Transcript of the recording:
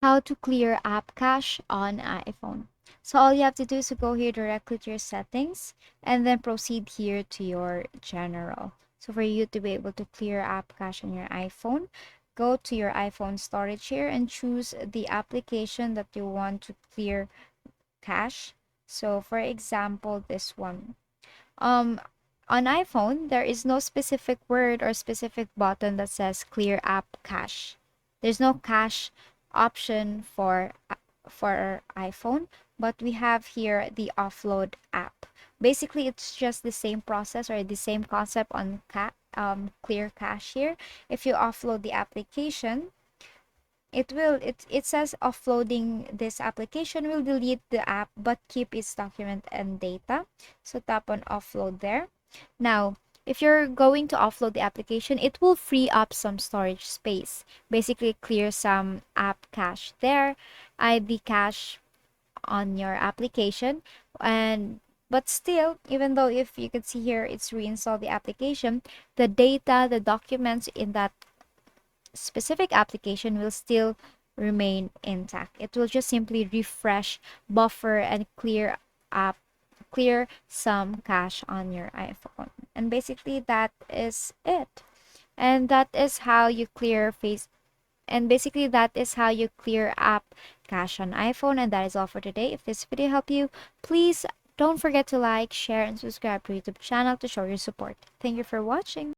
How to clear app cache on iPhone. So all you have to do is to go here directly to your settings and then proceed here to your general. So for you to be able to clear app cache on your iPhone, go to your iPhone storage here and choose the application that you want to clear cache. So for example, this one. Um, on iPhone, there is no specific word or specific button that says clear app cache. There's no cache option for iPhone, but we have here the offload app. Basically, it's just the same process or the same concept on clear cache here. If you offload the application, it says offloading this application will delete the app but keep its document and data. So tap on offload there. Now, if you're going to offload the application, it will free up some storage space. Basically clear some app cache there, ID cache on your application, and but still, even though if you can see here it's reinstall the application, the data, the documents in that specific application will still remain intact. It will just simply refresh, buffer, and clear some cache on your iPhone. And basically that is it. And that is how you clear face and basically that is how you clear app cache on iPhone. And that is all for today. If this video helped you, please don't forget to like, share, and subscribe to our YouTube channel to show your support. Thank you for watching.